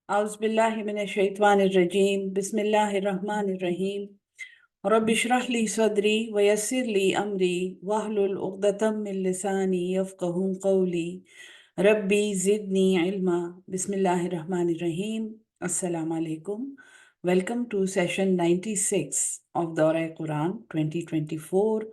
أعوذ بالله من الشيطان الرجيم بسم الله الرحمن الرحيم رب اشرح لي صدري ويسر لي أمري واحلل عقدة من لساني يفقه قولي ربي زدني علما بسم الله الرحمن الرحيم السلام عليكم. Welcome to session 96 of Dora Quran 2024.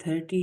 30।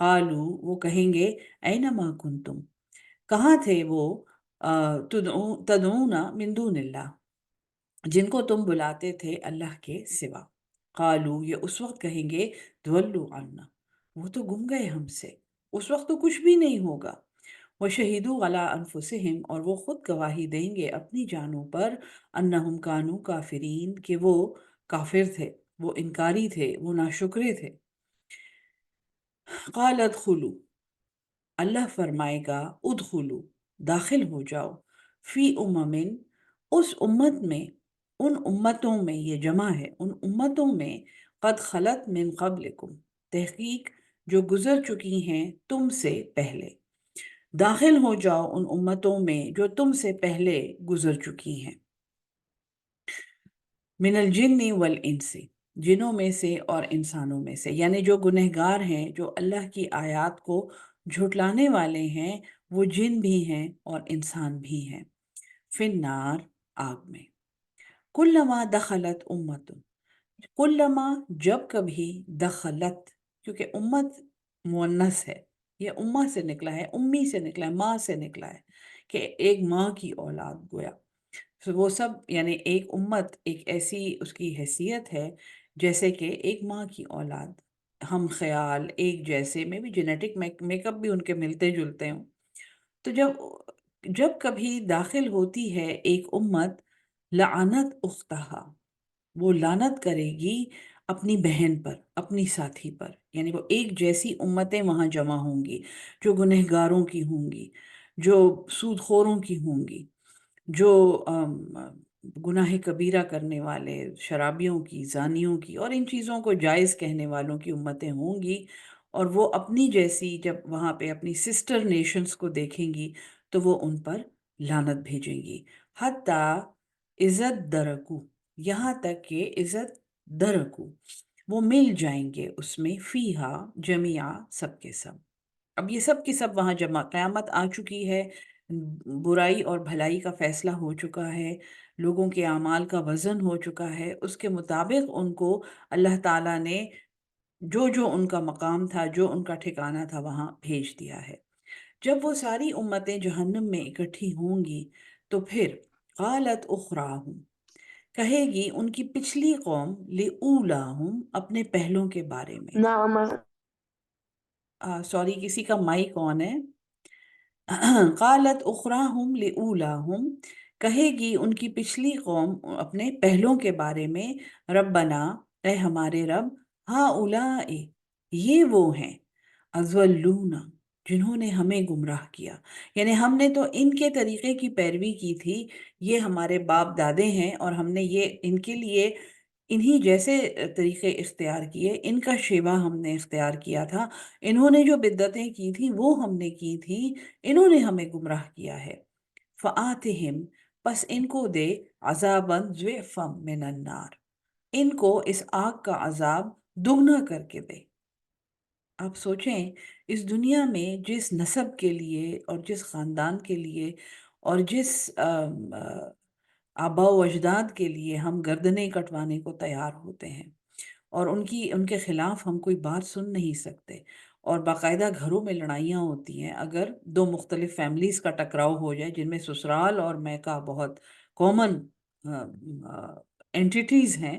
قالو وہ کہیں گے اینما کنتم کہاں تھے وہ تدعون من دون اللہ جن کو تم بلاتے تھے اللہ کے سوا. قالو یہ اس وقت کہیں گے دولو عنا وہ تو گم گئے ہم سے، اس وقت تو کچھ بھی نہیں ہوگا. وشہدوا علی انفسہم اور وہ خود گواہی دیں گے اپنی جانوں پر انہم کانوا کافرین کہ وہ کافر تھے، وہ انکاری تھے، وہ ناشکرے تھے. قال ادخلوا اللہ فرمائے گا ادخلو داخل ہو جاؤ فی اممن اس امت میں، ان امتوں میں، یہ جمع ہے ان امتوں میں قد خلت من قبلکم تحقیق جو گزر چکی ہیں تم سے پہلے. داخل ہو جاؤ ان امتوں میں جو تم سے پہلے گزر چکی ہیں. من الجن والانس جنوں میں سے اور انسانوں میں سے، یعنی جو گنہگار ہیں، جو اللہ کی آیات کو جھٹلانے والے ہیں، وہ جن بھی ہیں اور انسان بھی ہیں. فی النار آگ میں. کلما دخلت امت کلما جب کبھی دخلت کیونکہ امت مؤنث ہے، یہ امہ سے نکلا ہے، امی سے نکلا ہے، ماں سے نکلا ہے کہ ایک ماں کی اولاد گویا. وہ سب یعنی ایک امت ایک ایسی اس کی حیثیت ہے جیسے کہ ایک ماں کی اولاد، ہم خیال ایک جیسے میں بھی جینیٹک میک اپ بھی ان کے ملتے جلتے ہوں. تو جب کبھی داخل ہوتی ہے ایک امت لعنت اختہا وہ لعنت کرے گی اپنی بہن پر، اپنی ساتھی پر، یعنی وہ ایک جیسی امتیں وہاں جمع ہوں گی جو گنہگاروں کی ہوں گی، جو سود خوروں کی ہوں گی، جو گناہ کبیرہ کرنے والے، شرابیوں کی، زانیوں کی اور ان چیزوں کو جائز کہنے والوں کی امتیں ہوں گی. اور وہ اپنی جیسی جب وہاں پہ اپنی سسٹر نیشنز کو دیکھیں گی تو وہ ان پر لعنت بھیجیں گی. حتیٰ عزت درکو یہاں تک کہ عزت درکو وہ مل جائیں گے اس میں فیہا جمیعہ سب کے سب. اب یہ سب کی سب وہاں جمع، قیامت آ چکی ہے، برائی اور بھلائی کا فیصلہ ہو چکا ہے، لوگوں کے اعمال کا وزن ہو چکا ہے، اس کے مطابق ان کو اللہ تعالیٰ نے جو جو ان کا مقام تھا، جو ان کا ٹھکانہ تھا وہاں بھیج دیا ہے. جب وہ ساری امتیں جہنم میں اکٹھی ہوں گی تو پھر قالت اخراہم کہے گی ان کی پچھلی قوم لِأُولاہم اپنے پہلوں کے بارے میں. نعم. سوری کسی کا مائک آن ہے. قالت اخراہم لِأُولاہم کہے گی ان کی پچھلی قوم اپنے پہلوں کے بارے میں ربنا اے ہمارے رب ہؤلاء یہ وہ ہیں اضلونا جنہوں نے ہمیں گمراہ کیا، یعنی ہم نے تو ان کے طریقے کی پیروی کی تھی، یہ ہمارے باپ دادے ہیں اور ہم نے یہ ان کے لیے انہی جیسے طریقے اختیار کیے، ان کا شیوا ہم نے اختیار کیا تھا، انہوں نے جو بدعتیں کی تھی وہ ہم نے کی تھی، انہوں نے ہمیں گمراہ کیا ہے. فآتہم پس ان کو دے عذاباً ضعفا من النار ان کو اس آگ کا عذاب دگنا کر کے دے. آپ سوچیں اس دنیا میں جس نسب کے لیے اور جس خاندان کے لیے اور جس آبا و اجداد کے لیے ہم گردنیں کٹوانے کو تیار ہوتے ہیں اور ان کے خلاف ہم کوئی بات سن نہیں سکتے، اور باقاعدہ گھروں میں لڑائیاں ہوتی ہیں اگر دو مختلف فیملیز کا ٹکراؤ ہو جائے جن میں سسرال اور میکا بہت کامن اینٹیٹیز ہیں.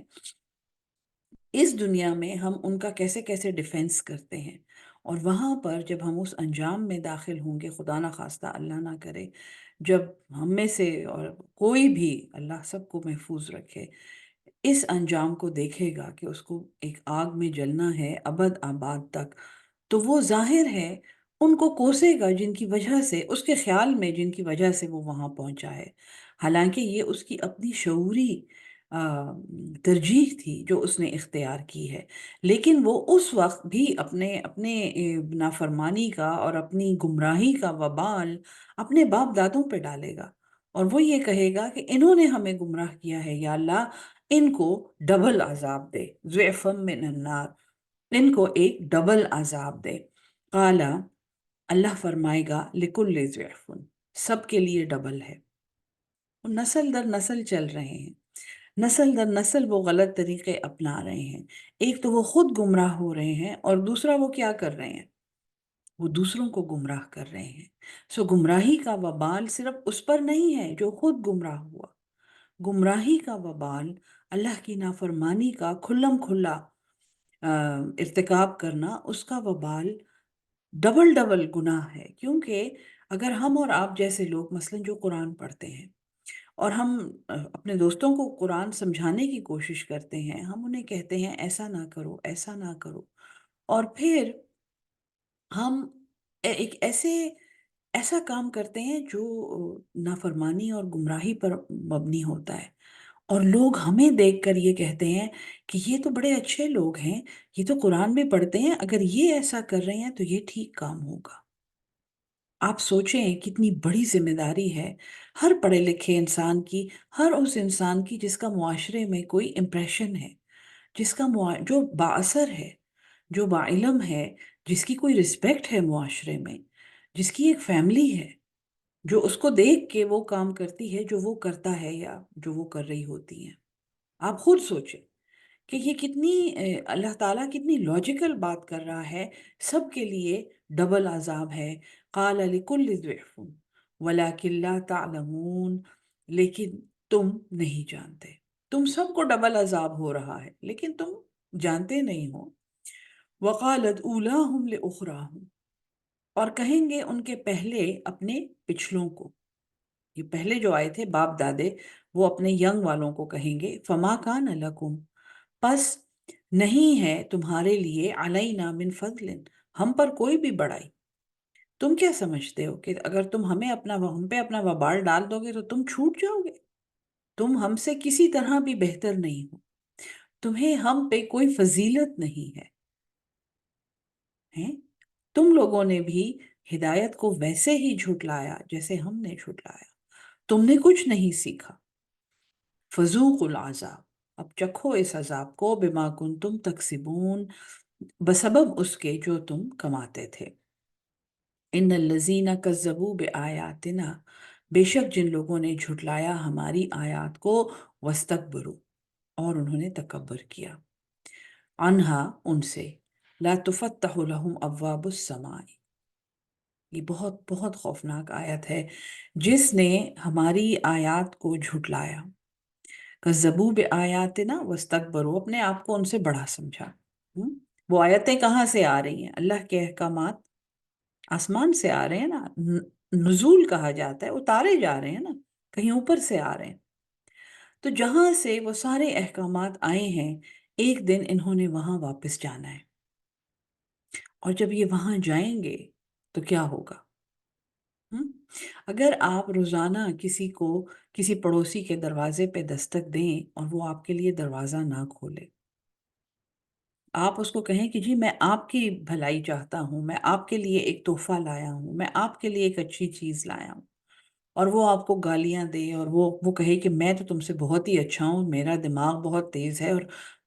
اس دنیا میں ہم ان کا کیسے کیسے ڈیفینس کرتے ہیں، اور وہاں پر جب ہم اس انجام میں داخل ہوں گے، خدا نہ خواستہ اللہ نہ کرے، جب ہم میں سے اور کوئی بھی، اللہ سب کو محفوظ رکھے، اس انجام کو دیکھے گا کہ اس کو ایک آگ میں جلنا ہے ابد آباد تک، تو وہ ظاہر ہے ان کو کوسے گا جن کی وجہ سے، اس کے خیال میں جن کی وجہ سے وہ وہاں پہنچا ہے، حالانکہ یہ اس کی اپنی شعوری ترجیح تھی جو اس نے اختیار کی ہے. لیکن وہ اس وقت بھی اپنے نافرمانی کا اور اپنی گمراہی کا وبال اپنے باپ دادوں پہ ڈالے گا، اور وہ یہ کہے گا کہ انہوں نے ہمیں گمراہ کیا ہے، یا اللہ ان کو ڈبل عذاب دے، ضعفم من النار ان کو ایک ڈبل عذاب دے. قالا اللہ فرمائے گا لکل ضعف سب کے لیے ڈبل ہے. نسل در نسل چل رہے ہیں، نسل در نسل وہ غلط طریقے اپنا رہے ہیں، ایک تو وہ خود گمراہ ہو رہے ہیں اور دوسرا وہ کیا کر رہے ہیں، وہ دوسروں کو گمراہ کر رہے ہیں۔ سو گمراہی کا وبال صرف اس پر نہیں ہے جو خود گمراہ ہوا، گمراہی کا وبال اللہ کی نافرمانی کا کھلم کھلا ارتکاب کرنا، اس کا وبال ڈبل ڈبل گناہ ہے۔ کیونکہ اگر ہم اور آپ جیسے لوگ مثلاً جو قرآن پڑھتے ہیں اور ہم اپنے دوستوں کو قرآن سمجھانے کی کوشش کرتے ہیں، ہم انہیں کہتے ہیں ایسا نہ کرو، ایسا نہ کرو، اور پھر ہم ایک ایسا کام کرتے ہیں جو نافرمانی اور گمراہی پر مبنی ہوتا ہے، اور لوگ ہمیں دیکھ کر یہ کہتے ہیں کہ یہ تو بڑے اچھے لوگ ہیں، یہ تو قرآن بھی پڑھتے ہیں، اگر یہ ایسا کر رہے ہیں تو یہ ٹھیک کام ہوگا۔ آپ سوچیں کتنی بڑی ذمہ داری ہے ہر پڑھے لکھے انسان کی، ہر اس انسان کی جس کا معاشرے میں کوئی امپریشن ہے، جس کا جو بااثر ہے، جو باعلم ہے، جس کی کوئی رسپیکٹ ہے معاشرے میں، جس کی ایک فیملی ہے، جو اس کو دیکھ کے وہ کام کرتی ہے جو وہ کرتا ہے یا جو وہ کر رہی ہوتی ہے۔ آپ خود سوچیں کہ یہ کتنی اللہ تعالیٰ کتنی لاجیکل بات کر رہا ہے۔ سب کے لیے ڈبل عذاب ہے۔ قال لکل ضعف ولکن لا تعلمون، لیکن تم نہیں جانتے۔ تم سب کو ڈبل عذاب ہو رہا ہے لیکن تم جانتے نہیں ہو۔ وقالت اولاہم لاخراہم، اور کہیں گے ان کے پہلے اپنے پچھلوں کو، یہ پہلے جو آئے تھے باپ دادے، وہ اپنے ینگ والوں کو کہیں گے فما کان لکم، پس نہیں ہے تمہارے لیے علینا من فضل، ہم پر کوئی بھی بڑائی۔ تم کیا سمجھتے ہو کہ اگر تم ہم پہ اپنا وبال ڈال دو گے تو تم چھوٹ جاؤ گے؟ تم ہم سے کسی طرح بھی بہتر نہیں ہو، تمہیں ہم پہ کوئی فضیلت نہیں ہے، ہیں؟ تم لوگوں نے بھی ہدایت کو ویسے ہی جھٹلایا جیسے ہم نے جھٹلایا، تم نے کچھ نہیں سیکھا۔ فذوقوا العذاب، اب چکھو اس عذاب کو، بما کنتم تکسبون، بسبب اس کے جو تم کماتے تھے۔ ان الذین کذبوا بآیاتنا، بے شک جن لوگوں نے جھٹلایا ہماری آیات کو، واستکبروا، اور انہوں نے تکبر کیا، عنہا ان سے، لا تفتح لهم ابواب السماء، یہ بہت بہت خوفناک آیت ہے۔ جس نے ہماری آیات کو جھٹلایا، کذبوا بآیاتنا واستکبروا، اپنے آپ کو ان سے بڑا سمجھا۔ وہ آیتیں کہاں سے آ رہی ہیں؟ اللہ کے احکامات آسمان سے آ رہے ہیں نا، نزول کہا جاتا ہے، اتارے جا رہے ہیں نا، کہیں اوپر سے آ رہے ہیں۔ تو جہاں سے وہ سارے احکامات آئے ہیں، ایک دن انہوں نے وہاں واپس جانا ہے، اور جب یہ وہاں جائیں گے تو کیا ہوگا؟ اگر آپ روزانہ کسی پڑوسی کے دروازے پہ دستک دیں اور وہ آپ کے لیے دروازہ نہ کھولے، آپ اس کو کہیں کہ جی میں آپ کی بھلائی چاہتا ہوں، میں آپ کے لیے ایک تحفہ لایا ہوں، میں آپ کے لیے ایک اچھی چیز لایا ہوں، اور وہ آپ کو گالیاں دے اور وہ کہے کہ میں تو تم سے بہت ہی اچھا ہوں، میرا دماغ بہت تیز ہے، اور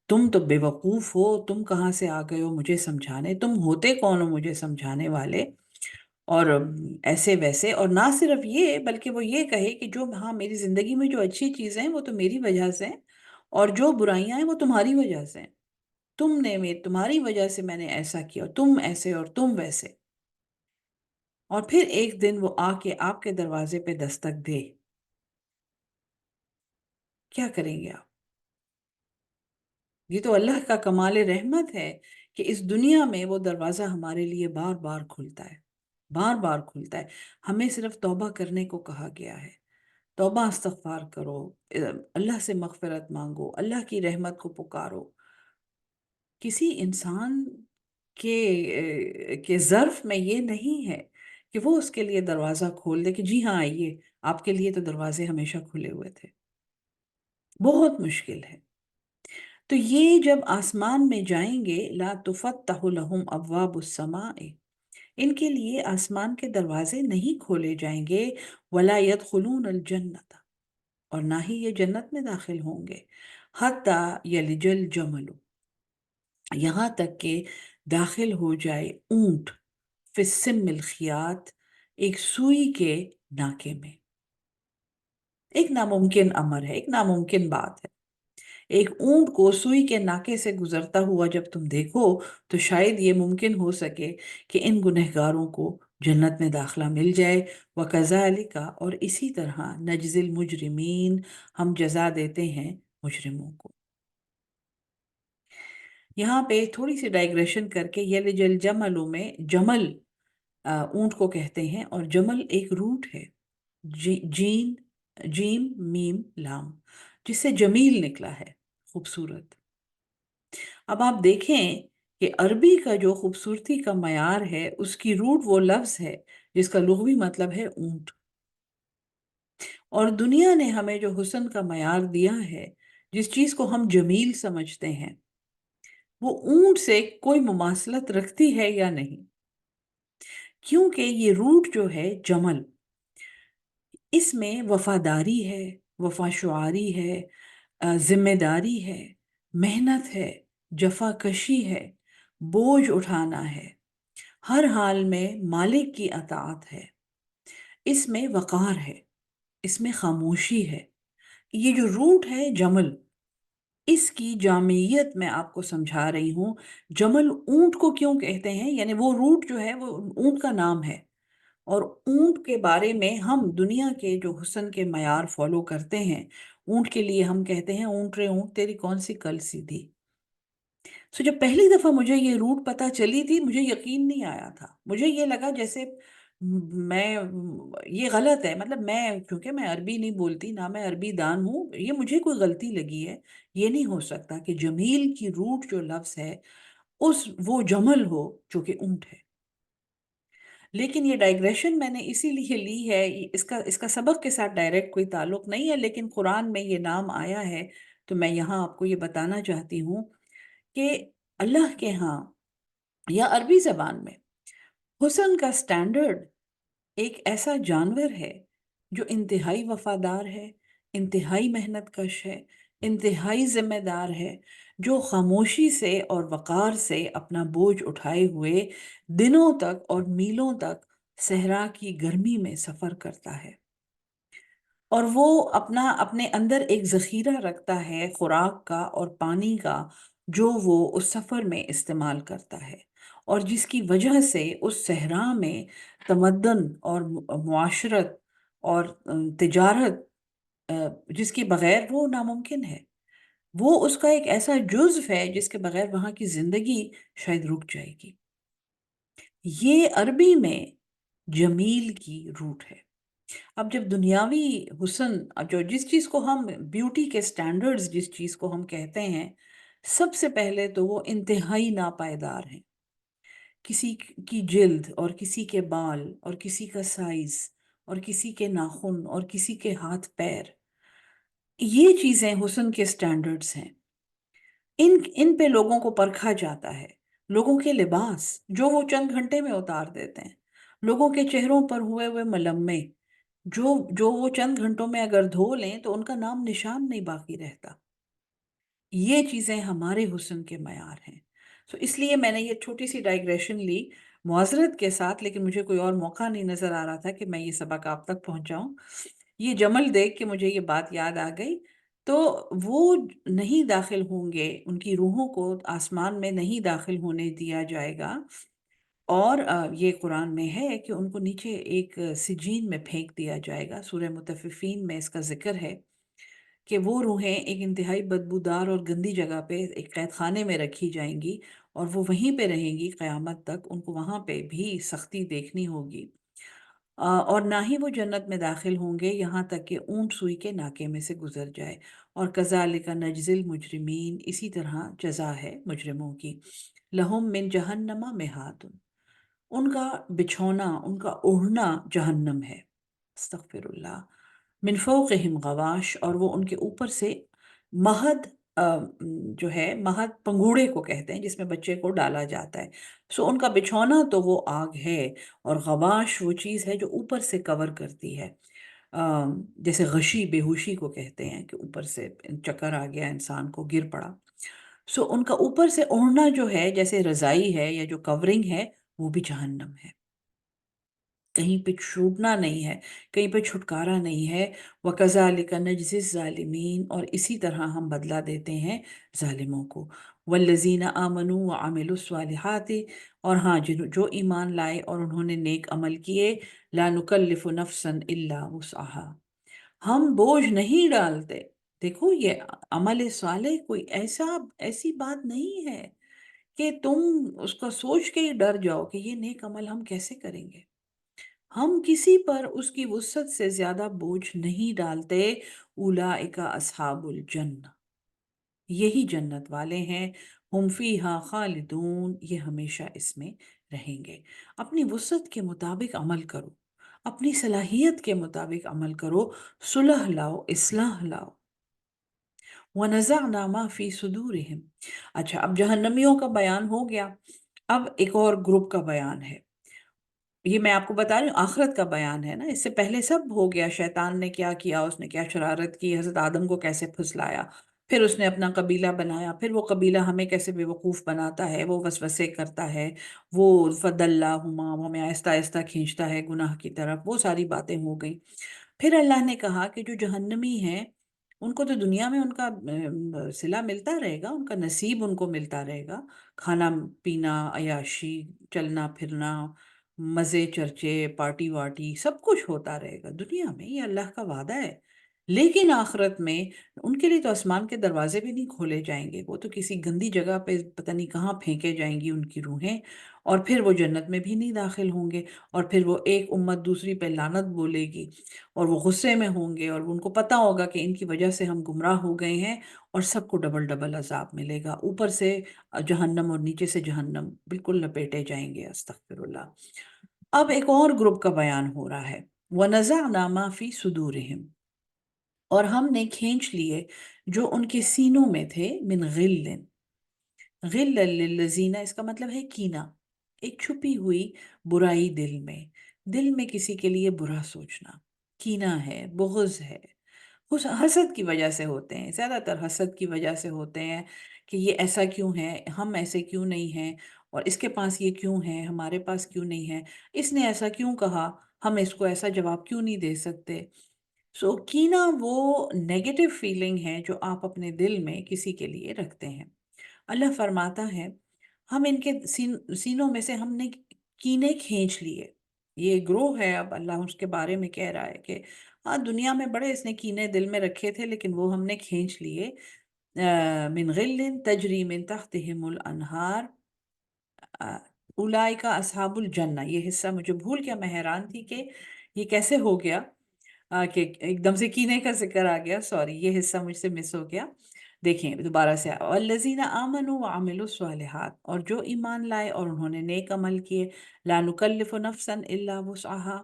تم تو بے وقوف ہو، تم کہاں سے آ گئے ہو مجھے سمجھانے، تم ہوتے کون ہو مجھے سمجھانے والے، اور ایسے ویسے، اور نہ صرف یہ بلکہ وہ یہ کہے کہ جو ہاں میری زندگی میں جو اچھی چیزیں ہیں وہ تو میری وجہ سے ہیں، اور جو برائیاں ہیں وہ تمہاری وجہ سے ہیں، تمہاری وجہ سے میں نے ایسا کیا، تم ایسے اور تم ویسے۔ اور پھر ایک دن وہ آ کے آپ کے دروازے پہ دستک دے، کیا کریں گے آپ؟ یہ تو اللہ کا کمال رحمت ہے کہ اس دنیا میں وہ دروازہ ہمارے لیے بار بار کھلتا ہے، بار بار کھلتا ہے۔ ہمیں صرف توبہ کرنے کو کہا گیا ہے، توبہ استغفار کرو، اللہ سے مغفرت مانگو، اللہ کی رحمت کو پکارو۔ کسی انسان کے ظرف میں یہ نہیں ہے کہ وہ اس کے لیے دروازہ کھول دے کہ جی ہاں آئیے، آپ کے لیے تو دروازے ہمیشہ کھلے ہوئے تھے۔ بہت مشکل ہے۔ تو یہ جب آسمان میں جائیں گے، لا تفتح لهم ابواب السماء، ان کے لیے آسمان کے دروازے نہیں کھولے جائیں گے، ولا يدخلون الجنت، اور نہ ہی یہ جنت میں داخل ہوں گے، حتی یلج الجمل، یہاں تک کہ داخل ہو جائے اونٹ، فی السم الخیاط، ایک سوئی کے ناکے میں۔ ایک ناممکن امر ہے، ایک ناممکن بات ہے۔ ایک اونٹ کو سوئی کے ناکے سے گزرتا ہوا جب تم دیکھو تو شاید یہ ممکن ہو سکے کہ ان گنہگاروں کو جنت میں داخلہ مل جائے۔ وَكَذَلِكَ، اور اسی طرح نجزی المجرمین، ہم جزا دیتے ہیں مجرموں کو۔ یہاں پہ تھوڑی سی ڈائگریشن کر کے یلج الجمل میں جمل اونٹ کو کہتے ہیں، اور جمل ایک روٹ ہے، جین جیم میم لام، جس سے جمیل نکلا ہے، خوبصورت۔ اب آپ دیکھیں کہ عربی کا جو خوبصورتی کا معیار ہے اس کی روٹ وہ لفظ ہے جس کا لغوی مطلب ہے اونٹ، اور دنیا نے ہمیں جو حسن کا معیار دیا ہے، جس چیز کو ہم جمیل سمجھتے ہیں، وہ اونٹ سے کوئی مماثلت رکھتی ہے یا نہیں؟ کیونکہ یہ روٹ جو ہے جمل، اس میں وفاداری ہے، وفا شعاری ہے، ذمہ داری ہے، محنت ہے، جفا کشی ہے، بوجھ اٹھانا ہے، ہر حال میں مالک کی اطاعت ہے، اس میں وقار ہے، اس میں خاموشی ہے۔ یہ جو روٹ ہے جمل، اس کی جامعیت میں آپ کو سمجھا رہی ہوں۔ جمل اونٹ کو کیوں کہتے ہیں؟ یعنی وہ روٹ جو ہے وہ اونٹ کا نام ہے، اور اونٹ کے بارے میں ہم دنیا کے جو حسن کے معیار فالو کرتے ہیں، اونٹ کے لیے ہم کہتے ہیں اونٹ رے اونٹ تیری کون سی کل سیدھی۔ سو جب پہلی دفعہ مجھے یہ روٹ پتہ چلی تھی، مجھے یقین نہیں آیا تھا، مجھے یہ لگا جیسے میں یہ غلط ہے، مطلب کیونکہ میں عربی نہیں بولتی، نہ میں عربی دان ہوں، یہ مجھے کوئی غلطی لگی ہے۔ یہ نہیں ہو سکتا کہ جمیل کی روٹ جو لفظ ہے وہ جمل ہو جو کہ اونٹ ہے۔ لیکن یہ ڈائگریشن میں نے اسی لیے لی ہے، اس کا سبق کے ساتھ ڈائریکٹ کوئی تعلق نہیں ہے، لیکن قرآن میں یہ نام آیا ہے تو میں یہاں آپ کو یہ بتانا چاہتی ہوں کہ اللہ کے ہاں یا عربی زبان میں حسن کا سٹینڈرڈ ایک ایسا جانور ہے جو انتہائی وفادار ہے، انتہائی محنت کش ہے، انتہائی ذمہ دار ہے، جو خاموشی سے اور وقار سے اپنا بوجھ اٹھائے ہوئے دنوں تک اور میلوں تک صحرا کی گرمی میں سفر کرتا ہے، اور وہ اپنے اندر ایک ذخیرہ رکھتا ہے خوراک کا اور پانی کا، جو وہ اس سفر میں استعمال کرتا ہے، اور جس کی وجہ سے اس صحرا میں تمدن اور معاشرت اور تجارت، جس کے بغیر وہ ناممکن ہے، وہ اس کا ایک ایسا جزو ہے جس کے بغیر وہاں کی زندگی شاید رک جائے گی۔ یہ عربی میں جمیل کی روٹ ہے۔ اب جب دنیاوی حسن، جس چیز کو ہم بیوٹی کے سٹینڈرڈز جس چیز کو ہم کہتے ہیں، سب سے پہلے تو وہ انتہائی ناپائیدار ہیں۔ کسی کی جلد اور کسی کے بال اور کسی کا سائز اور کسی کے ناخن اور کسی کے ہاتھ پیر، یہ چیزیں حسن کے سٹینڈرڈز ہیں۔ ان پہ لوگوں کو پرکھا جاتا ہے۔ لوگوں کے لباس جو وہ چند گھنٹے میں اتار دیتے ہیں، لوگوں کے چہروں پر ہوئے ہوئے ملمے جو وہ چند گھنٹوں میں اگر دھو لیں تو ان کا نام نشان نہیں باقی رہتا۔ یہ چیزیں ہمارے حسن کے معیار ہیں۔ اس لیے میں نے یہ چھوٹی سی ڈائگریشن لی معذرت کے ساتھ، لیکن مجھے کوئی اور موقع نہیں نظر آ رہا تھا کہ میں یہ سبق آپ تک پہنچاؤں۔ یہ جمل دیکھ کے مجھے یہ بات یاد آ گئی۔ تو وہ نہیں داخل ہوں گے، ان کی روحوں کو آسمان میں نہیں داخل ہونے دیا جائے گا، اور یہ قرآن میں ہے کہ ان کو نیچے ایک سجین میں پھینک دیا جائے گا۔ سورہ مطففین میں اس کا ذکر ہے کہ وہ روحیں ایک انتہائی بدبودار اور گندی جگہ پہ ایک قید خانے میں رکھی جائیں گی، اور وہ وہیں پہ رہیں گی قیامت تک، ان کو وہاں پہ بھی سختی دیکھنی ہوگی، اور نہ ہی وہ جنت میں داخل ہوں گے یہاں تک کہ اونٹ سوئی کے ناکے میں سے گزر جائے۔ اور کذالک نجزی المجرمین، اسی طرح جزا ہے مجرموں کی۔ لہم من جہنم مہاد، ان کا بچھونا، ان کا اوڑھنا جہنم ہے، استغفر اللہ۔ من فوقہم غواش، اور وہ ان کے اوپر سے مہد، جو ہے مہد پنگوڑے کو کہتے ہیں جس میں بچے کو ڈالا جاتا ہے۔ ان کا بچھونا تو وہ آگ ہے، اور غواش وہ چیز ہے جو اوپر سے کور کرتی ہے، جیسے غشی بے ہوشی کو کہتے ہیں کہ اوپر سے چکر آ گیا، انسان کو گر پڑا۔ ان کا اوپر سے اوڑھنا جو ہے جیسے رضائی ہے یا جو کورنگ ہے، وہ بھی جہنم ہے۔ کہیں پہ چھوٹنا نہیں ہے، کہیں پہ چھٹکارا نہیں ہے۔ وَكَذَلِكَ نَجْزِي الظَّالِمِينَ، اور اسی طرح ہم بدلہ دیتے ہیں ظالموں کو۔ وَالَّذِينَ آمَنُوا وَعَمِلُوا الصَّالِحَاتِ، اور ہاں جو ایمان لائے اور انہوں نے نیک عمل کیے، لَا نُكَلِّفُ نَفْسًا إِلَّا وُسْعَهَا، ہم بوجھ نہیں ڈالتے۔ دیکھو یہ عمل صالح کوئی ایسی بات نہیں ہے کہ تم اس کا سوچ کے ہی ڈر جاؤ کہ یہ نیک عمل ہم کیسے کریں گے۔ ہم کسی پر اس کی وسعت سے زیادہ بوجھ نہیں ڈالتے۔ اولئک اصحاب الجنہ، یہی جنت والے ہیں۔ ہم فیہا خالدون، یہ ہمیشہ اس میں رہیں گے۔ اپنی وسعت کے مطابق عمل کرو، اپنی صلاحیت کے مطابق عمل کرو، صلح لاؤ، اصلاح لاؤ۔ وَنَزَعْنَا مَا فِي صُدُورِهِمْ، اچھا اب جہنمیوں کا بیان ہو گیا، اب ایک اور گروپ کا بیان ہے۔ یہ میں آپ کو بتا رہی ہوں آخرت کا بیان ہے نا، اس سے پہلے سب ہو گیا، شیطان نے کیا کیا، اس نے کیا شرارت کی، حضرت آدم کو کیسے پھسلایا، پھر اس نے اپنا قبیلہ بنایا، پھر وہ قبیلہ ہمیں کیسے بے وقوف بناتا ہے، وہ وسوسے کرتا ہے، وہ فَدَلَّاهُمَا، وہ ہمیں آہستہ آہستہ کھینچتا ہے گناہ کی طرف، وہ ساری باتیں ہو گئیں۔ پھر اللہ نے کہا کہ جو جہنمی ہیں ان کو تو دنیا میں ان کا صلہ ملتا رہے گا، ان کا نصیب ان کو ملتا رہے گا، کھانا پینا، عیاشی، چلنا پھرنا، مزے چرچے، پارٹی وارٹی، سب کچھ ہوتا رہے گا دنیا میں، یہ اللہ کا وعدہ ہے۔ لیکن آخرت میں ان کے لیے تو آسمان کے دروازے بھی نہیں کھولے جائیں گے، وہ تو کسی گندی جگہ پہ پتہ نہیں کہاں پھینکے جائیں گی ان کی روحیں، اور پھر وہ جنت میں بھی نہیں داخل ہوں گے، اور پھر وہ ایک امت دوسری پہ لعنت بولے گی، اور وہ غصے میں ہوں گے، اور ان کو پتہ ہوگا کہ ان کی وجہ سے ہم گمراہ ہو گئے ہیں، اور سب کو ڈبل ڈبل عذاب ملے گا، اوپر سے جہنم اور نیچے سے جہنم بالکل لپیٹے جائیں گے، استغفر اللہ۔ اب ایک اور گروپ کا بیان ہو رہا ہے، وَنَزَعْنَا مَا فِي صُدُورِهِمْ، اور ہم نے کھینچ لیے جو ان کے سینوں میں تھے، من غل، غل للذین، اس کا مطلب ہے کینہ، ایک چھپی ہوئی برائی دل میں کسی کے لیے برا سوچنا، کینہ ہے، بغض ہے، حسد کی وجہ سے ہوتے ہیں، زیادہ تر حسد کی وجہ سے ہوتے ہیں کہ یہ ایسا کیوں ہے، ہم ایسے کیوں نہیں ہیں، اور اس کے پاس یہ کیوں ہے، ہمارے پاس کیوں نہیں ہے، اس نے ایسا کیوں کہا، ہم اس کو ایسا جواب کیوں نہیں دے سکتے۔ سو کینہ وہ نیگیٹو فیلنگ ہے جو آپ اپنے دل میں کسی کے لیے رکھتے ہیں۔ اللہ فرماتا ہے ہم ان کے سینوں میں سے ہم نے کینے کھینچ لیے۔ یہ گروہ ہے، اب اللہ اس کے بارے میں کہہ رہا ہے کہ ہاں دنیا میں بڑے اس نے کینے دل میں رکھے تھے، لیکن وہ ہم نے کھینچ لیے۔ من غل تجری من تحتہم الانہار، اولئک اصحاب الجنہ، یہ حصہ مجھے بھول گیا، میں حیران تھی کہ یہ کیسے ہو گیا، کہ ایک دم سے کینے کا ذکر آ گیا، سوری یہ حصہ مجھ سے مس ہو گیا۔ دیکھیں دوبارہ سے، والذین آمنوا وعملوا الصالحات، اور جو ایمان لائے اور انہوں نے نیک عمل کیے، لا نکلف نفسا الا وسعها،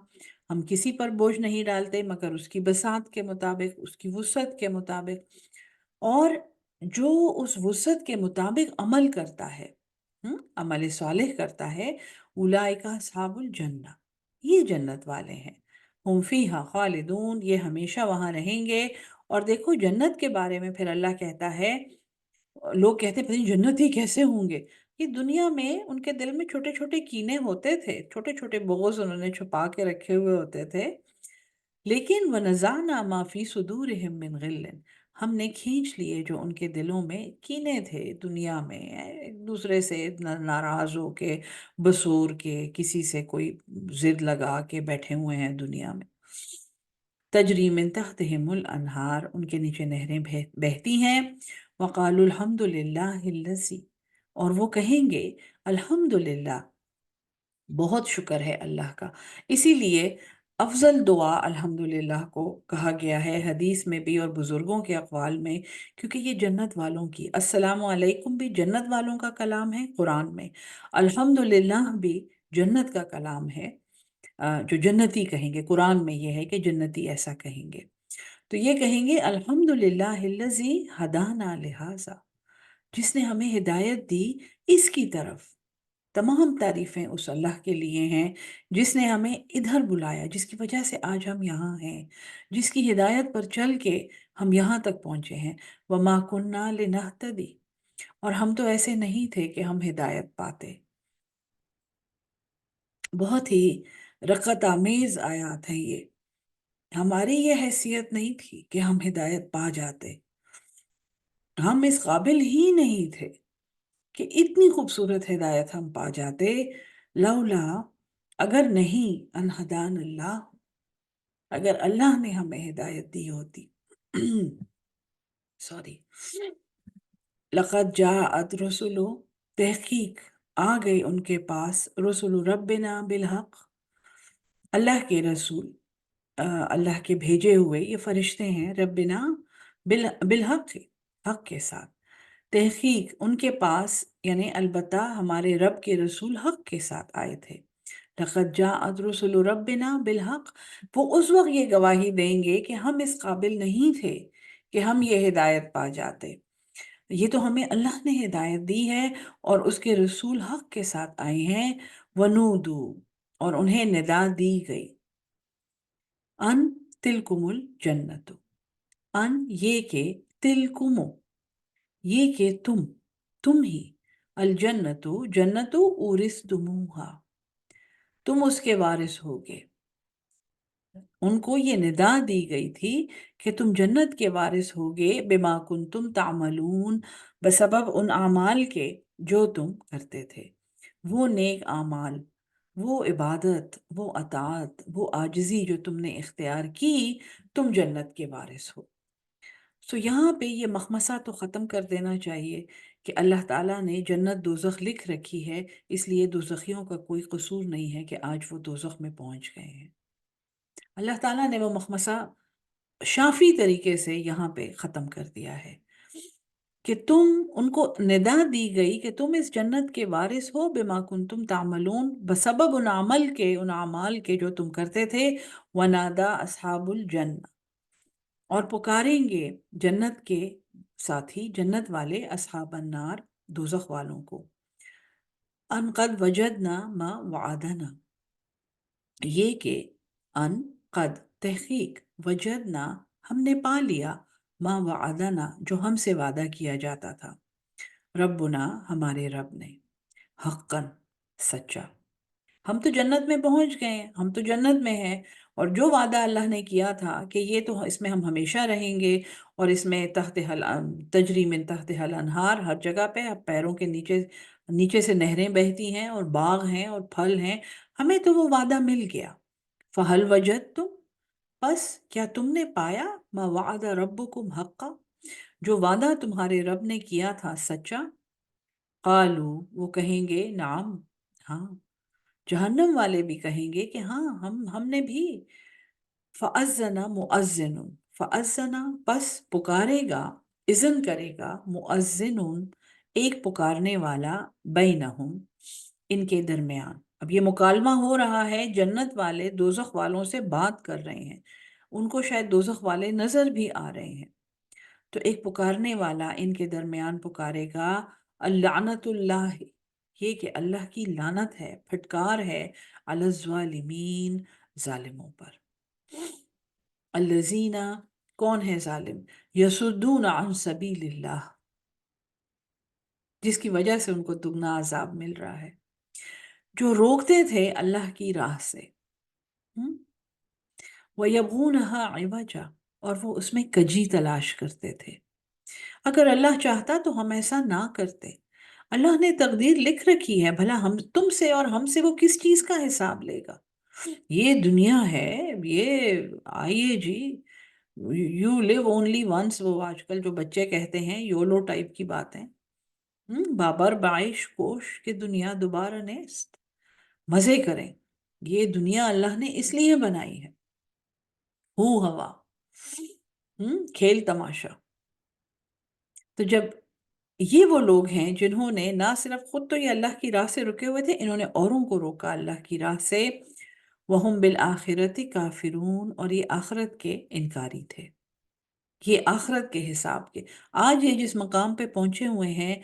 ہم کسی پر بوجھ نہیں ڈالتے مگر اس کی بساط کے مطابق، اس کی وسعت کے مطابق، اور جو اس وسعت کے مطابق عمل کرتا ہے، عمل صالح کرتا ہے، اولئک اصحاب الجنہ، یہ جنت والے ہیں، ہم فیہا خالدون، یہ ہمیشہ وہاں رہیں گے۔ اور دیکھو جنت کے بارے میں پھر اللہ کہتا ہے، لوگ کہتے ہیں پتہ نہیں جنتی کیسے ہوں گے، یہ دنیا میں ان کے دل میں چھوٹے چھوٹے کینے ہوتے تھے، چھوٹے چھوٹے بغض انہوں نے چھپا کے رکھے ہوئے ہوتے تھے، لیکن وَنَزَعْنَا مَا فِي صُدُورِهِم مِّن غِلٍّ، ہم نے کھینچ لیے جو ان کے دلوں میں کینے تھے دنیا میں، ایک دوسرے سے ناراض ہو کے، بسور کے، کسی سے کوئی ضد لگا کے بیٹھے ہوئے ہیں دنیا میں۔ تجری من تحتہم الانہار، ان کے نیچے نہریں بہتی ہیں۔ وقالوا الحمد للہ الذی، اور وہ کہیں گے الحمدللہ، بہت شکر ہے اللہ کا۔ اسی لیے افضل دعا الحمدللہ کو کہا گیا ہے حدیث میں بھی اور بزرگوں کے اقوال میں، کیونکہ یہ جنت والوں کی، السلام علیکم بھی جنت والوں کا کلام ہے قرآن میں، الحمدللہ بھی جنت کا کلام ہے، جو جنتی کہیں گے، قرآن میں یہ ہے کہ جنتی ایسا کہیں گے، تو یہ کہیں گے الحمدللہ الذی ہدانا لہذا، جس نے ہمیں ہدایت دی اس کی طرف۔ تمام تعریفیں اس اللہ کے لیے ہیں جس نے ہمیں ادھر بلایا، جس کی وجہ سے آج ہم یہاں ہیں، جس کی ہدایت پر چل کے ہم یہاں تک پہنچے ہیں۔ وَمَا كُنَّا لِنَهْتَدِي، اور ہم تو ایسے نہیں تھے کہ ہم ہدایت پاتے۔ بہت ہی رقت آمیز آیات ہیں یہ. ہماری یہ حیثیت نہیں تھی کہ ہم ہدایت پا جاتے. ہم اس قابل ہی نہیں تھے کہ اتنی خوبصورت ہدایت ہم پا جاتے. لولا، اگر نہیں، ان ہدان اللہ، اگر اللہ نے ہمیں ہدایت دی ہوتی. سوری. لقد جاءت رسل، تحقیق آ گئی ان کے پاس، رسول ربنا بالحق، اللہ کے رسول، اللہ کے بھیجے ہوئے یہ فرشتے ہیں، ربنا بالحق، حق کے ساتھ. تحقیق ان کے پاس یعنی البتہ ہمارے رب کے رسول حق کے ساتھ آئے تھے. لقد جاءت رسل ربنا بالحق، وہ اس وقت یہ گواہی دیں گے کہ ہم اس قابل نہیں تھے کہ ہم یہ ہدایت پا جاتے. یہ تو ہمیں اللہ نے ہدایت دی ہے اور اس کے رسول حق کے ساتھ آئے ہیں. ونودو، اور انہیں ندا دی گئی، ان تلکم الجنت، ان یہ کہ، تلکمو یہ کہ تم ہی، الجنت جنت، اورثتموہا تم اس کے وارث ہوگے. ان کو یہ ندا دی گئی تھی کہ تم جنت کے وارث ہوگے، بما کنتم تعملون، بسبب ان اعمال کے جو تم کرتے تھے. وہ نیک اعمال، وہ عبادت، وہ اطاعت، وہ عاجزی جو تم نے اختیار کی، تم جنت کے وارث ہو. سو یہاں پہ یہ مخمصہ تو ختم کر دینا چاہیے کہ اللہ تعالیٰ نے جنت دوزخ لکھ رکھی ہے، اس لیے دوزخیوں کا کوئی قصور نہیں ہے کہ آج وہ دوزخ میں پہنچ گئے ہیں. اللہ تعالیٰ نے وہ مخمصہ شافی طریقے سے یہاں پہ ختم کر دیا ہے کہ تم، ان کو ندا دی گئی کہ تم اس جنت کے وارث ہو، بما کنتم تعملون، بسبب ان عمل کے، ان اعمال کے جو تم کرتے تھے. ونادا اصحاب الجنہ، اور پکاریں گے جنت کے ساتھی، جنت والے، اصحاب النار، دوزخ والوں کو، ان قد وجدنا ما وعدنا، یہ کہ ان قد تحقیق، وجدنا ہم نے پا لیا، ما وعدنا جو ہم سے وعدہ کیا جاتا تھا، ربنا ہمارے رب نے، حقا سچا. ہم تو جنت میں پہنچ گئے ہیں، ہم تو جنت میں ہیں، اور جو وعدہ اللہ نے کیا تھا کہ یہ تو اس میں ہم ہمیشہ رہیں گے، اور اس میں تحت تجری من تحت الانہار، ہر جگہ پہ اب پیروں کے نیچے سے نہریں بہتی ہیں، اور باغ ہیں اور پھل ہیں، ہمیں تو وہ وعدہ مل گیا. فہل وجدتم، بس کیا تم نے پایا، ما وعد ربکم حقا، جو وعدہ تمہارے رب نے کیا تھا سچا. قالو، وہ کہیں گے، نعم، ہاں. جہنم والے بھی کہیں گے کہ ہاں، ہم نے بھی. فَأَذَّنَ مُؤَذِّنٌ، فَأَذَّنَ پس پکارے گا، اذن کرے گا، مؤذن ایک پکارنے والا، بینہم ان کے درمیان. اب یہ مکالمہ ہو رہا ہے، جنت والے دوزخ والوں سے بات کر رہے ہیں، ان کو شاید دوزخ والے نظر بھی آ رہے ہیں. تو ایک پکارنے والا ان کے درمیان پکارے گا، اللعنت اللہ، یہ کہ اللہ کی لعنت ہے، پھٹکار ہے، علی الظالمین، ظالموں پر. الذین، کون ہے ظالم، یصدون عن سبیل اللہ، جس کی وجہ سے ان کو دگنا عذاب مل رہا ہے، جو روکتے تھے اللہ کی راہ سے. وَيَبْغُونَهَا عِوَجًا، اور وہ اس میں کجی تلاش کرتے تھے. اگر اللہ چاہتا تو ہم ایسا نہ کرتے. اللہ نے تقدیر لکھ رکھی ہے، بھلا ہم تم سے اور ہم سے وہ کس چیز کا حساب لے گا. یہ دنیا ہے، یہ آئیے جی، یو لیو اونلی ونس، وہ آج کل جو بچے کہتے ہیں یولو ٹائپ کی باتیں. بابر بعیش کوش کہ دنیا دوبارہ نیست، مزے کریں. یہ دنیا اللہ نے اس لیے بنائی ہے، ہوا کھیل تماشا. تو جب یہ وہ لوگ ہیں جنہوں نے نہ صرف خود تو یہ اللہ کی راہ سے رکے ہوئے تھے، انہوں نے اوروں کو روکا اللہ کی راہ سے. وَهُمْ بِالْآخِرَةِ كَافِرُونَ، اور یہ آخرت کے انکاری تھے، یہ آخرت کے حساب کے. آج یہ جس مقام پہ پہنچے ہوئے ہیں،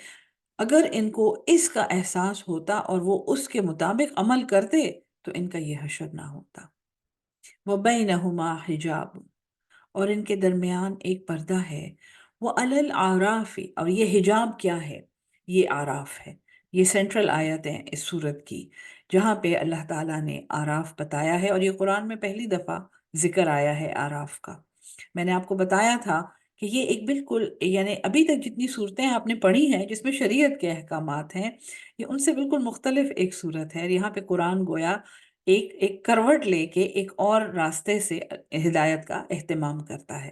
اگر ان کو اس کا احساس ہوتا اور وہ اس کے مطابق عمل کرتے تو ان کا یہ حشر نہ ہوتا. وَبَيْنَهُمَا حِجَابٌ، اور ان کے درمیان ایک پردہ ہے. وَعَلَى الْأَعْرَافِ، اور یہ حجاب کیا ہے، یہ آراف ہے. یہ سینٹرل آیت ہے اس سورت کی جہاں پہ اللہ تعالیٰ نے آراف بتایا ہے، اور یہ قرآن میں پہلی دفعہ ذکر آیا ہے آراف کا۔ میں نے آپ کو بتایا تھا کہ یہ ایک بالکل، یعنی ابھی تک جتنی صورتیں آپ نے پڑھی ہیں جس میں شریعت کے احکامات ہیں، یہ ان سے بالکل مختلف ایک صورت ہے۔ یہاں پہ قرآن گویا ایک کروٹ لے کے ایک اور راستے سے ہدایت کا اہتمام کرتا ہے۔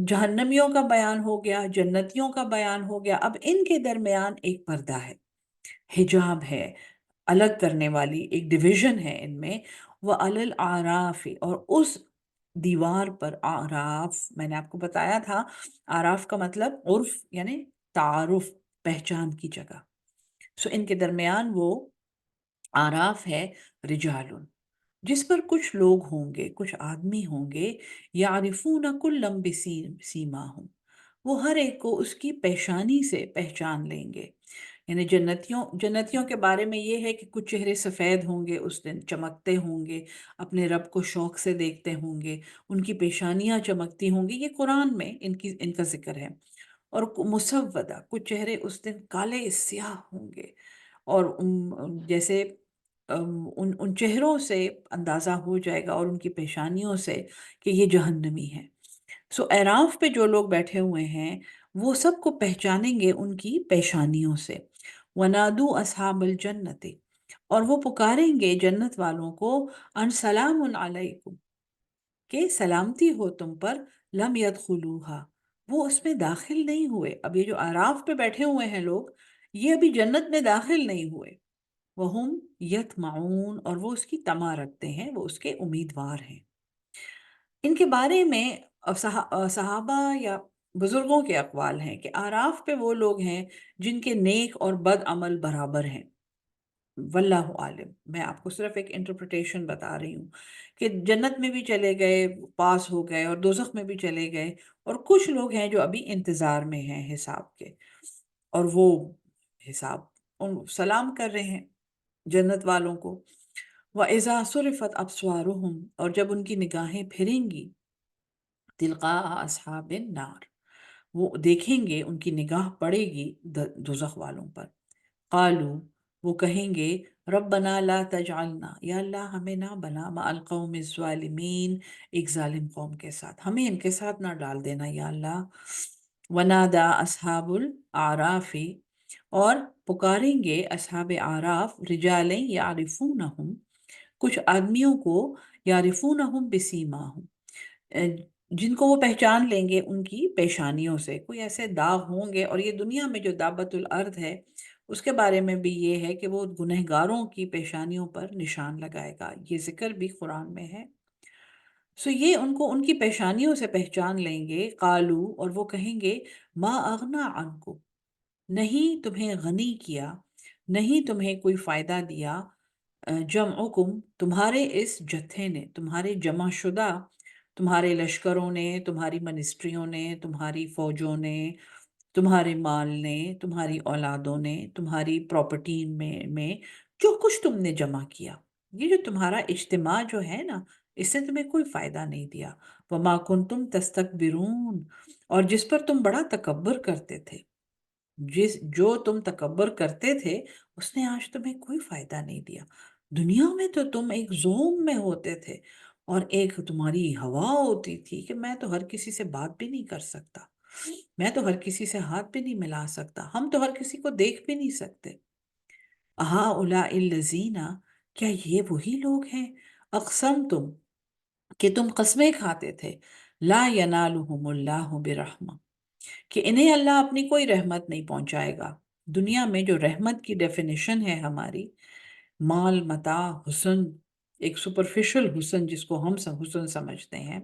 جہنمیوں کا بیان ہو گیا، جنتیوں کا بیان ہو گیا، اب ان کے درمیان ایک پردہ ہے، حجاب ہے، الگ کرنے والی ایک ڈویژن ہے ان میں۔ وَعَلَى الْأَعْرَافِ، اور اس دیوار پر، آراف میں نے آپ کو بتایا تھا، آراف کا مطلب عرف یعنی تعارف، پہچان کی جگہ۔ ان کے درمیان وہ آراف ہے، رجال، جس پر کچھ لوگ ہوں گے، کچھ آدمی ہوں گے، یعرفون کلا بسیماہم، وہ ہر ایک کو اس کی پیشانی سے پہچان لیں گے۔ یعنی جنتیوں کے بارے میں یہ ہے کہ کچھ چہرے سفید ہوں گے، اس دن چمکتے ہوں گے، اپنے رب کو شوق سے دیکھتے ہوں گے، ان کی پیشانیاں چمکتی ہوں گی، یہ قرآن میں ان کا ذکر ہے۔ اور مسودہ، کچھ چہرے اس دن کالے سیاہ ہوں گے، اور جیسے ان چہروں سے اندازہ ہو جائے گا اور ان کی پیشانیوں سے کہ یہ جہنمی ہے۔ اعراف پہ جو لوگ بیٹھے ہوئے ہیں وہ سب کو پہچانیں گے ان کی پیشانیوں سے۔ وَنَادُوا أَصْحَابَ الْجَنَّةِ، اور وہ پکاریں گے جنت والوں کو، ان سلام علیکم، کہ سلامتی ہو تم پر، لم يدخلوها، وہ اس میں داخل نہیں ہوئے۔ اب یہ جو اعراف پہ بیٹھے ہوئے ہیں لوگ، یہ ابھی جنت میں داخل نہیں ہوئے۔ وَهُمْ يَطْمَعُونَ، اور وہ اس کی طمع رکھتے ہیں، وہ اس کے امیدوار ہیں۔ ان کے بارے میں صحابہ یا بزرگوں کے اقوال ہیں کہ اعراف پہ وہ لوگ ہیں جن کے نیک اور بد عمل برابر ہیں۔ واللہ عالم، میں آپ کو صرف ایک انٹرپریٹیشن بتا رہی ہوں کہ جنت میں بھی چلے گئے، پاس ہو گئے، اور دوزخ میں بھی چلے گئے، اور کچھ لوگ ہیں جو ابھی انتظار میں ہیں حساب کے، اور وہ حساب ان سلام کر رہے ہیں جنت والوں کو۔ وَإِذَا صُرِفَتْ أَبْصَارُهُمْ، اور جب ان کی نگاہیں پھریں گی، تلقاء اصحاب النار، وہ دیکھیں گے، ان کی نگاہ پڑے گی دوزخ والوں پر۔ قالو، وہ کہیں گے، ربنا لا تجعلنا، یا اللہ ہمیں نہ بنا، مع القوم الظالمین، ایک ظالم قوم کے ساتھ، ہمیں ان کے ساتھ نہ ڈال دینا یا اللہ۔ ونادا اصحاب الاعراف، اور پکاریں گے اصحاب اعراف، رجالیں یعرفونہم، کچھ آدمیوں کو، یعرفونہم بسیماہم، جن کو وہ پہچان لیں گے ان کی پیشانیوں سے۔ کوئی ایسے داغ ہوں گے، اور یہ دنیا میں جو دابت الارض ہے اس کے بارے میں بھی یہ ہے کہ وہ گنہگاروں کی پیشانیوں پر نشان لگائے گا، یہ ذکر بھی قرآن میں ہے۔ یہ ان کو ان کی پیشانیوں سے پہچان لیں گے۔ قالو، اور وہ کہیں گے، ما اغنا عنکم، نہیں تمہیں غنی کیا، نہیں تمہیں کوئی فائدہ دیا، جمعکم، تمہارے اس جتھے نے، تمہارے جمع شدہ، تمہارے لشکروں نے، تمہاری منسٹریوں نے، تمہاری فوجوں نے، تمہارے مال نے، تمہاری اولادوں نے، تمہاری پراپرٹی میں جو کچھ تم نے جمع کیا، یہ جو تمہارا اجتماع جو ہے نا، اس سے تمہیں کوئی فائدہ نہیں دیا۔ وما کنتم تستکبرون، اور جس پر تم بڑا تکبر کرتے تھے، جو تم تکبر کرتے تھے، اس نے آج تمہیں کوئی فائدہ نہیں دیا۔ دنیا میں تو تم ایک زوم میں ہوتے تھے، اور ایک تمہاری ہوا ہوتی تھی کہ میں تو ہر کسی سے بات بھی نہیں کر سکتا، میں تو ہر کسی سے ہاتھ بھی نہیں ملا سکتا، ہم تو ہر کسی کو دیکھ بھی نہیں سکتے۔ اہؤلاء الذین، کیا یہ وہی لوگ ہیں، اقسمتم، کہ تم قسمیں کھاتے تھے، لا ینالہم اللہ برحمہ، کہ انہیں اللہ اپنی کوئی رحمت نہیں پہنچائے گا۔ دنیا میں جو رحمت کی ڈیفینیشن ہے ہماری، مال، متاع، حسن، ایک سپرفیشل حسن جس کو ہم حسن سمجھتے ہیں،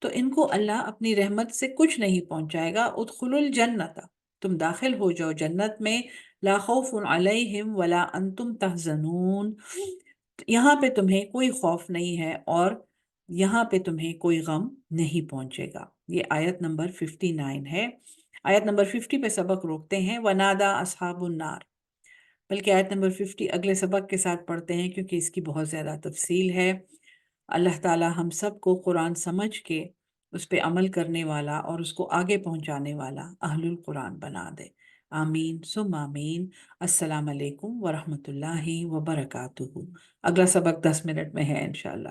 تو ان کو اللہ اپنی رحمت سے کچھ نہیں پہنچائے گا۔ ادخلوا الجنت، تم داخل ہو جاؤ جنت میں، لا خوف علیہم ولا انتم تحزنون، یہاں پہ تمہیں کوئی خوف نہیں ہے اور یہاں پہ تمہیں کوئی غم نہیں پہنچے گا۔ یہ آیت نمبر 59 ہے۔ آیت نمبر 50 پہ سبق روکتے ہیں، ونادا اصحاب النار، بلکہ آیت نمبر 50 اگلے سبق کے ساتھ پڑھتے ہیں کیونکہ اس کی بہت زیادہ تفصیل ہے۔ اللہ تعالی ہم سب کو قرآن سمجھ کے اس پہ عمل کرنے والا اور اس کو آگے پہنچانے والا اہل القرآن بنا دے۔ آمین سم آمین۔ السلام علیکم ورحمۃ اللہ وبرکاتہ۔ اگلا سبق 10 منٹ میں ہے انشاءاللہ۔